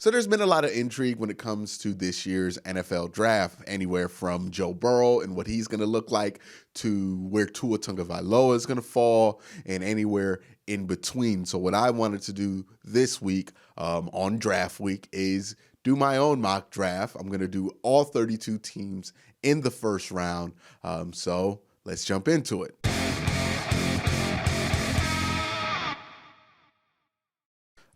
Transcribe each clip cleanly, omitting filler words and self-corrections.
So there's been a lot of intrigue when it comes to this year's NFL draft, anywhere from Joe Burrow and what he's going to look like to where Tua Tagovailoa is going to fall and anywhere in between. So what I wanted to do this week on draft week is do my own mock draft. I'm going to do all 32 teams in the first round. So let's jump into it.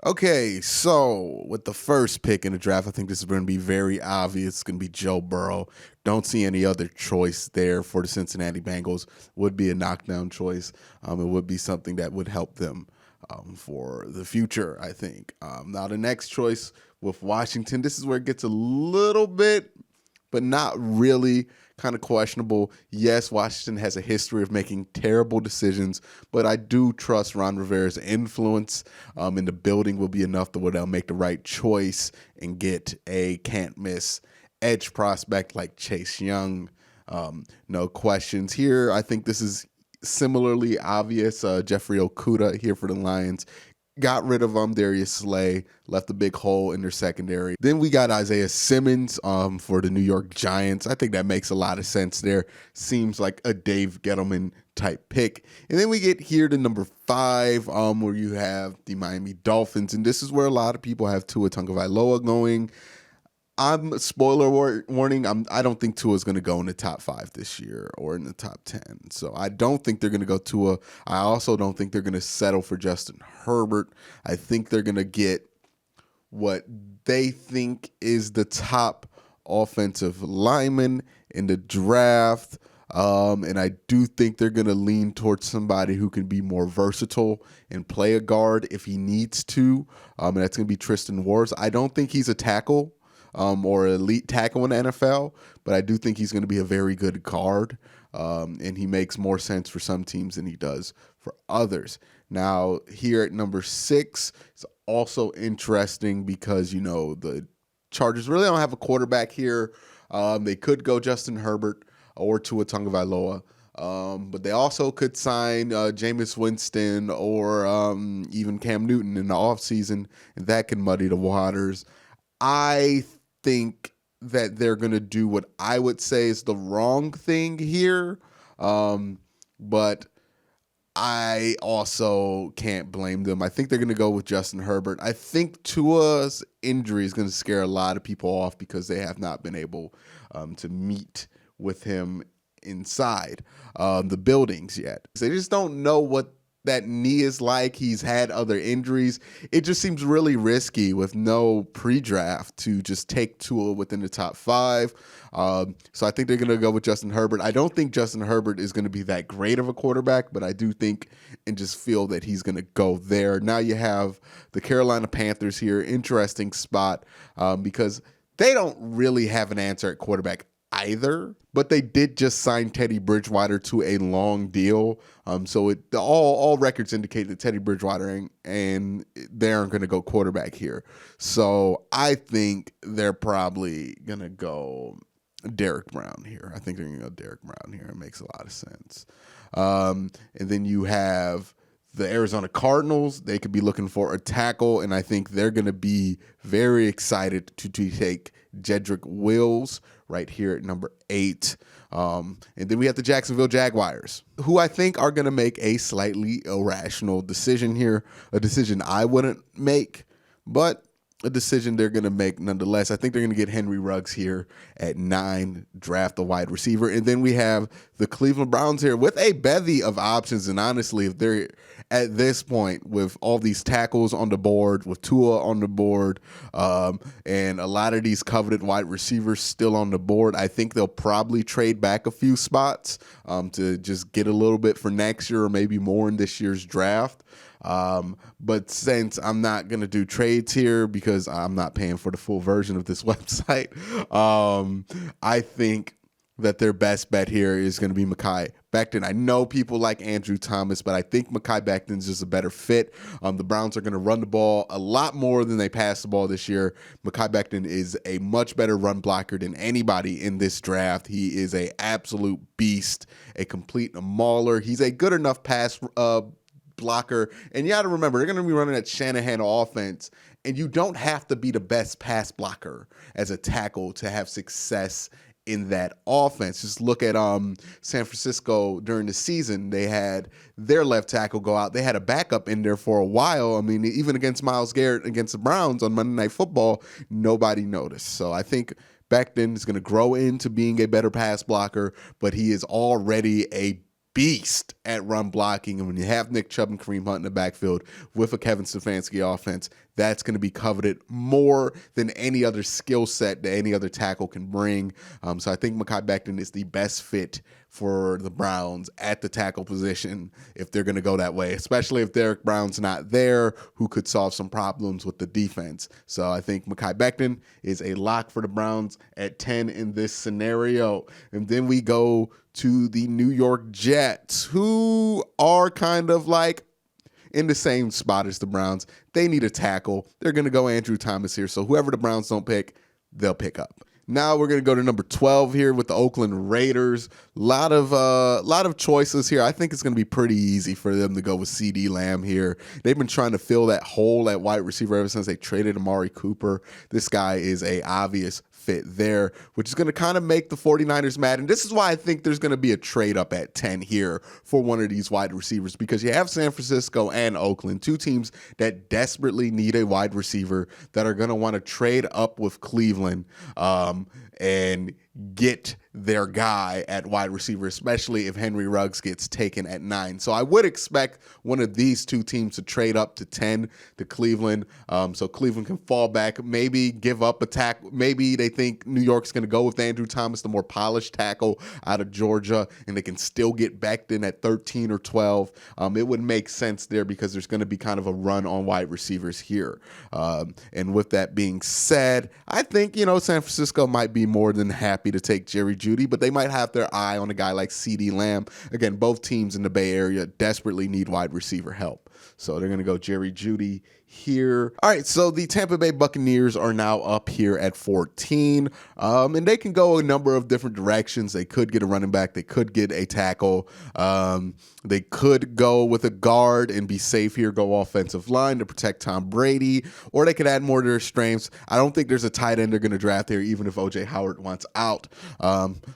Okay, so with the first pick in the draft, I think this is going to be very obvious. It's going to be Joe Burrow. Don't see any other choice there for the Cincinnati Bengals. Would be a knockdown choice. It would be something that would help them for the future, I think. Now, the next choice with Washington, this is where it gets a little bit, but not really, kind of questionable. Yes, Washington has a history of making terrible decisions, but I do trust Ron Rivera's influence in the building will be enough where they'll make the right choice and get a can't-miss edge prospect like Chase Young. No questions here. I think this is similarly obvious. Jeffrey Okudah here for the Lions. Got rid of Darius Slay, left a big hole in their secondary. Then we got Isaiah Simmons for the New York Giants. I think that makes a lot of sense there. Seems like a Dave Gettleman type pick. And then we get here to number 5, where you have the Miami Dolphins. And this is where a lot of people have Tua Tagovailoa going. I'm spoiler warning. I don't think Tua is going to go in the top 5 this year or in the top 10. So I don't think they're going to go Tua. I also don't think they're going to settle for Justin Herbert. I think they're going to get what they think is the top offensive lineman in the draft. And I do think they're going to lean towards somebody who can be more versatile and play a guard if he needs to. And that's going to be Tristan Wirfs. I don't think he's a tackle. Or elite tackle in the NFL, but I do think he's going to be a very good guard, and he makes more sense for some teams than he does for others. Now, here at number 6, it's also interesting because, the Chargers really don't have a quarterback here. They could go Justin Herbert or Tua Tagovailoa, but they also could sign Jameis Winston or even Cam Newton in the offseason, and that can muddy the waters. I think that they're going to do what I would say is the wrong thing here, but I also can't blame them. I think they're going to go with Justin Herbert. I think Tua's injury is going to scare a lot of people off because they have not been able to meet with him inside the buildings yet. They just don't know what that knee is like. He's had other injuries. It just seems really risky with no pre-draft to just take Tua within the top 5. So I think they're going to go with Justin Herbert. I don't think Justin Herbert is going to be that great of a quarterback, but I do think and just feel that he's going to go there. Now you have the Carolina Panthers here. Interesting spot because they don't really have an answer at quarterback either, but they did just sign Teddy Bridgewater to a long deal. So all records indicate that Teddy Bridgewater and they aren't going to go quarterback here. So I think they're probably going to go Derek Brown here. I think they're going to go Derek Brown here. It makes a lot of sense. And then you have the Arizona Cardinals. They could be looking for a tackle, and I think they're going to be very excited to take Jedrick Wills right here at number 8. And then we have the Jacksonville Jaguars, who I think are going to make a slightly irrational decision here, a decision I wouldn't make, but a decision they're going to make nonetheless. I think they're going to get Henry Ruggs here at 9, draft a wide receiver. And then we have the Cleveland Browns here with a bevy of options. And honestly, if they're at this point with all these tackles on the board, with Tua on the board, and a lot of these coveted wide receivers still on the board, I think they'll probably trade back a few spots to just get a little bit for next year or maybe more in this year's draft. But since I'm not going to do trades here because I'm not paying for the full version of this website, I think that their best bet here is going to be Mekhi Becton. I know people like Andrew Thomas, but I think Mekhi Becton is just a better fit. The Browns are going to run the ball a lot more than they pass the ball this year. Mekhi Becton is a much better run blocker than anybody in this draft. He is an absolute beast, a complete mauler. He's a good enough pass blocker. And you got to remember, they're going to be running that Shanahan offense, and you don't have to be the best pass blocker as a tackle to have success in that offense. Just look at San Francisco during the season. They had their left tackle go out. They had a backup in there for a while. I mean, even against Myles Garrett against the Browns on Monday Night Football, nobody noticed. So I think Becton is going to grow into being a better pass blocker, but he is already a beast at run blocking. And when you have Nick Chubb and Kareem Hunt in the backfield with a Kevin Stefanski offense, that's going to be coveted more than any other skill set that any other tackle can bring. So I think Mekhi Becton is the best fit for the Browns at the tackle position if they're going to go that way, especially if Derek Brown's not there, who could solve some problems with the defense. So I think Mekhi Becton is a lock for the Browns at 10 in this scenario. And then we go to the New York Jets, who are kind of like in the same spot as the Browns. They need a tackle. They're going to go Andrew Thomas here. So whoever the Browns don't pick, they'll pick up. Now we're going to go to number 12 here with the Oakland Raiders. Lot of choices here. I think it's going to be pretty easy for them to go with CeeDee Lamb here. They've been trying to fill that hole at wide receiver ever since they traded Amari Cooper. This guy is a obvious fit there, which is going to kind of make the 49ers mad. And this is why I think there's going to be a trade up at 10 here for one of these wide receivers, because you have San Francisco and Oakland, two teams that desperately need a wide receiver that are going to want to trade up with Cleveland and get their guy at wide receiver, especially if Henry Ruggs gets taken at 9. So I would expect one of these two teams to trade up to 10 to Cleveland, so Cleveland can fall back, maybe give up a tackle. Maybe they think New York's going to go with Andrew Thomas, the more polished tackle out of Georgia, and they can still get Becton at 13 or 12. It would make sense there because there's going to be kind of a run on wide receivers here. And with that being said, I think, San Francisco might be more than happy to take Jerry Jeudy, but they might have their eye on a guy like CeeDee Lamb. Again, both teams in the Bay Area desperately need wide receiver help. So they're going to go Jerry Jeudy here. All right, so the Tampa Bay Buccaneers are now up here at 14, and they can go a number of different directions. They could get a running back. They could get a tackle. They could go with a guard and be safe here, go offensive line to protect Tom Brady, or they could add more to their strengths. I don't think there's a tight end they're going to draft here, even if O.J. Howard wants out.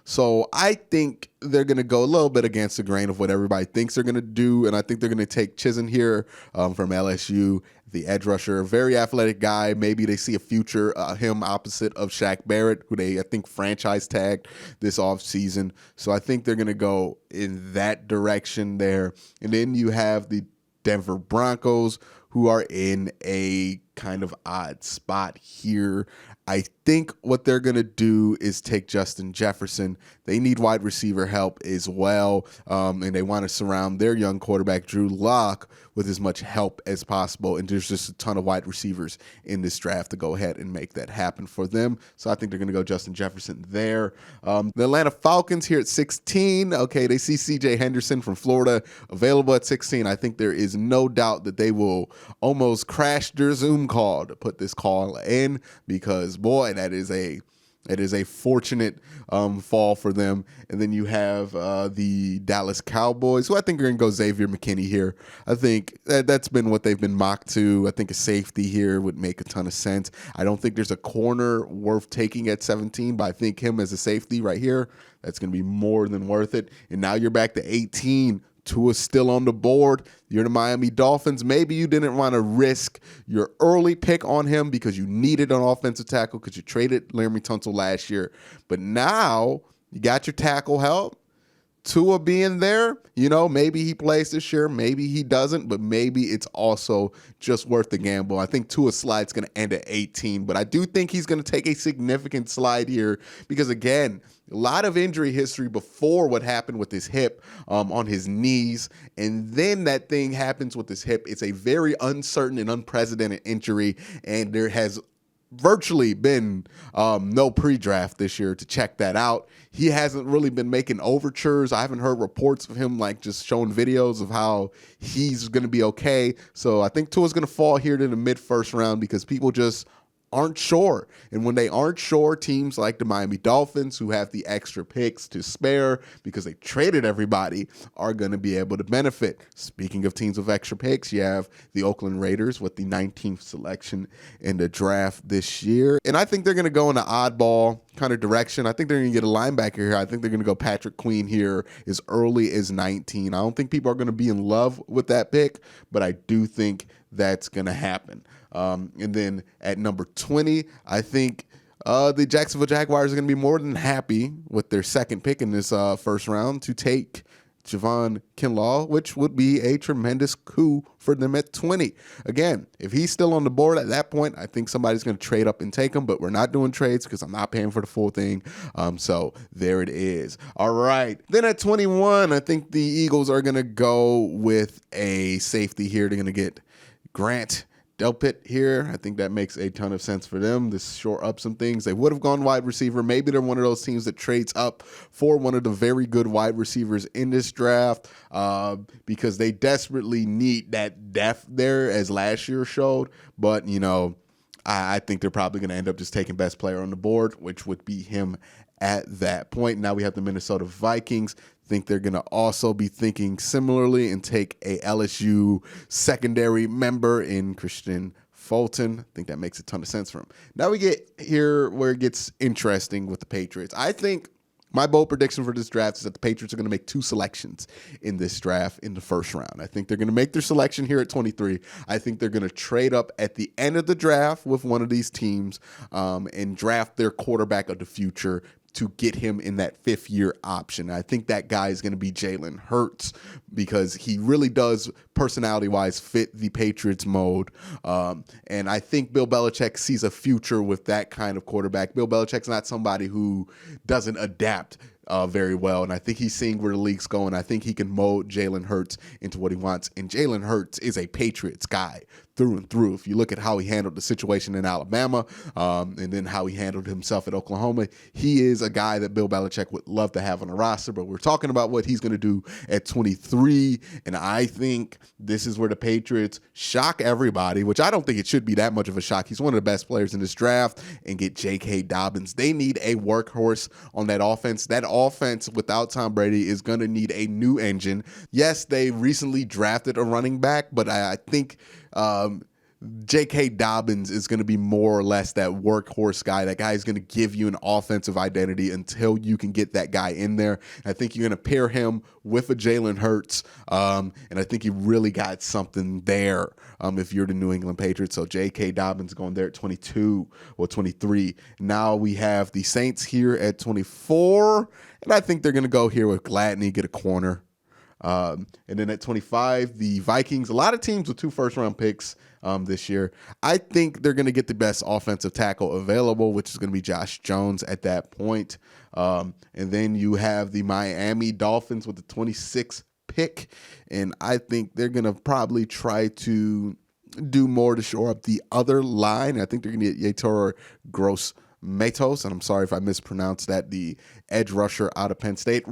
So I think they're going to go a little bit against the grain of what everybody thinks they're going to do, and I think they're going to take Chisholm here from LSU, the edge rusher, very athletic guy. Maybe they see a future him opposite of Shaq Barrett, who they, I think, franchise tagged this offseason. So I think they're going to go in that direction there. And then you have the Denver Broncos, who are in a kind of odd spot here. I think what they're going to do is take Justin Jefferson. They need wide receiver help as well, and they want to surround their young quarterback, Drew Lock, with as much help as possible. And there's just a ton of wide receivers in this draft to go ahead and make that happen for them. So I think they're going to go Justin Jefferson there. The Atlanta Falcons here at 16. Okay, they see C.J. Henderson from Florida available at 16. I think there is no doubt that they will almost crash their Zoom call to put this call in, because, boy, that is a fortunate fall for them. And then you have the Dallas Cowboys, who I think are going to go Xavier McKinney here. I think that's been what they've been mocked to. I think a safety here would make a ton of sense. I don't think there's a corner worth taking at 17, but I think him as a safety right here, that's going to be more than worth it. And now you're back to 18. Tua's still on the board. You're the Miami Dolphins. Maybe you didn't want to risk your early pick on him because you needed an offensive tackle because you traded Laremy Tunsil last year. But now you got your tackle help. Tua being there, maybe he plays this year, maybe he doesn't, but maybe it's also just worth the gamble. I think Tua's slide's going to end at 18, but I do think he's going to take a significant slide here because, again, a lot of injury history before what happened with his hip on his knees, and then that thing happens with his hip. It's a very uncertain and unprecedented injury, and there has virtually been no pre-draft this year to check that out. He hasn't really been making overtures. I haven't heard reports of him just showing videos of how he's going to be okay. So I think Tua's going to fall here to the mid-first round because people just aren't sure. And when they aren't sure, teams like the Miami Dolphins, who have the extra picks to spare because they traded everybody, are going to be able to benefit. Speaking of teams with extra picks, you have the Oakland Raiders with the 19th selection in the draft this year. And I think they're going to go in an oddball kind of direction. I think they're going to get a linebacker here. I think they're going to go Patrick Queen here as early as 19. I don't think people are going to be in love with that pick, but I do think that's going to happen. And then at number 20, I think the Jacksonville Jaguars are going to be more than happy with their second pick in this first round to take Javon Kinlaw, which would be a tremendous coup for them at 20. Again, if he's still on the board at that point, I think somebody's going to trade up and take him, but we're not doing trades because I'm not paying for the full thing. So there it is. All right. Then at 21, I think the Eagles are going to go with a safety here. They're going to get Grant Delpit here. I think that makes a ton of sense for them to shore up some things. They would have gone wide receiver. Maybe they're one of those teams that trades up for one of the very good wide receivers in this draft because they desperately need that depth there, as last year showed. But, I think they're probably going to end up just taking best player on the board, which would be him at that point. Now we have the Minnesota Vikings. Think they're going to also be thinking similarly and take a LSU secondary member in Christian Fulton. I think that makes a ton of sense for him. Now we get here where it gets interesting with the Patriots. I think my bold prediction for this draft is that the Patriots are going to make 2 selections in this draft in the first round. I think they're going to make their selection here at 23. I think they're going to trade up at the end of the draft with one of these teams and draft their quarterback of the future to get him in that 5th-year option. I think that guy is going to be Jalen Hurts because he really does, personality-wise, fit the Patriots mode. And I think Bill Belichick sees a future with that kind of quarterback. Bill Belichick's not somebody who doesn't adapt very well, and I think he's seeing where the league's going. I think he can mold Jalen Hurts into what he wants, and Jalen Hurts is a Patriots guy through and through. If you look at how he handled the situation in Alabama and then how he handled himself at Oklahoma, he is a guy that Bill Belichick would love to have on the roster, but we're talking about what he's going to do at 23, and I think this is where the Patriots shock everybody, which I don't think it should be that much of a shock. He's one of the best players in this draft, and get J.K. Dobbins. They need a workhorse on that offense. That offense without Tom Brady is going to need a new engine. Yes, they recently drafted a running back, but I think J.K. Dobbins is going to be more or less that workhorse guy. That guy is going to give you an offensive identity until you can get that guy in there. I think you're going to pair him with a Jalen Hurts, and I think you really got something there if you're the New England Patriots. So J.K. Dobbins going there at 22 or 23. Now we have the Saints here at 24, and I think they're going to go here with Gladney, get a corner. And then at 25, the Vikings, a lot of teams with 2 first-round picks this year. I think they're going to get the best offensive tackle available, which is going to be Josh Jones at that point. And then you have the Miami Dolphins with the 26th pick, and I think they're going to probably try to do more to shore up the other line. I think they're going to get Yetur Gross-Matos, and I'm sorry if I mispronounced that, the edge rusher out of Penn State.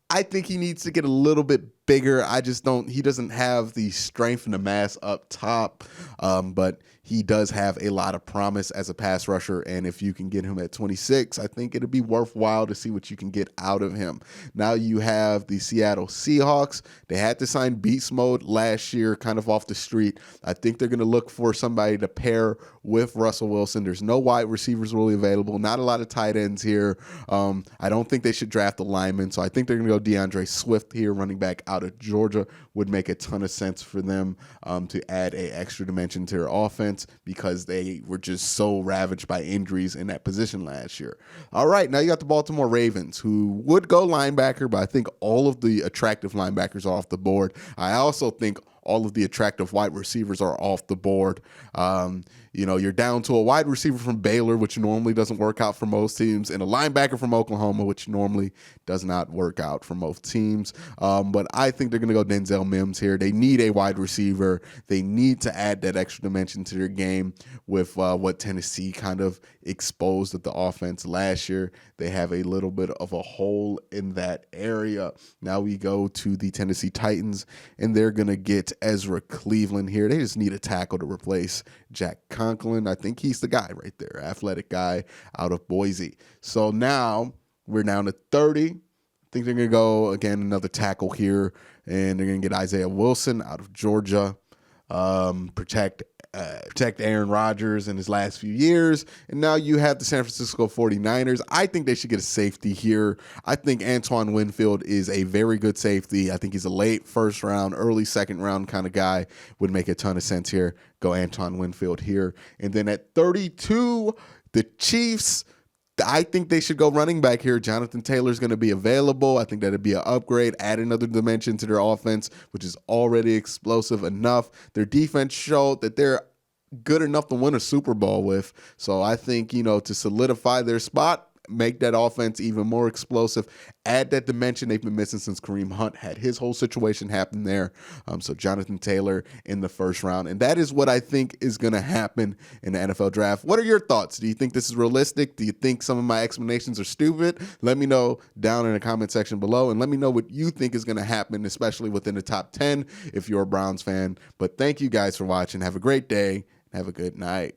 I think he needs to get a little bit bigger. He doesn't have the strength and the mass up top, but he does have a lot of promise as a pass rusher, and if you can get him at 26, I think it'll be worthwhile to see what you can get out of him. Now you have the Seattle Seahawks. They had to sign beast mode last year, kind of off the street. I think they're going to look for somebody to pair with Russell Wilson. There's no wide receivers really available, not a lot of tight ends here. I don't think they should draft a lineman, so I think they're going to go DeAndre Swift here, running back out of Georgia. Would make a ton of sense for them to add an extra dimension to their offense because they were just so ravaged by injuries in that position last year. All right, now you got the Baltimore Ravens, who would go linebacker, but I think all of the attractive linebackers are off the board. I also think all of the attractive wide receivers are off the board. You're down to a wide receiver from Baylor, which normally doesn't work out for most teams, and a linebacker from Oklahoma, which normally does not work out for most teams. But I think they're going to go Denzel Mims here. They need a wide receiver. They need to add that extra dimension to their game with what Tennessee kind of exposed at the offense last year. They have a little bit of a hole in that area. Now we go to the Tennessee Titans, and they're going to get Ezra Cleveland here. They just need a tackle to replace Jack Conklin. Conklin. I think he's the guy right there, athletic guy out of Boise. So now we're down to 30. I think they're going to go, again, another tackle here, and they're going to get Isaiah Wilson out of Georgia, protect Aaron Rodgers in his last few years. And now you have the San Francisco 49ers. I think they should get a safety here. I think Antoine Winfield is a very good safety. I think he's a late first round, early second round kind of guy. Would make a ton of sense here. Go Antoine Winfield here. And then at 32, the Chiefs, I think they should go running back here. Jonathan Taylor's going to be available. I think that'd be an upgrade, add another dimension to their offense, which is already explosive enough. Their defense showed that they're good enough to win a Super Bowl with. So I think, to solidify their spot, make that offense even more explosive, add that dimension they've been missing since Kareem Hunt had his whole situation happen there. So Jonathan Taylor in the first round. And that is what I think is going to happen in the NFL draft. What are your thoughts? Do you think this is realistic? Do you think some of my explanations are stupid? Let me know down in the comment section below, and let me know what you think is going to happen, especially within the top 10 if you're a Browns fan. But thank you guys for watching. Have a great day. Have a good night.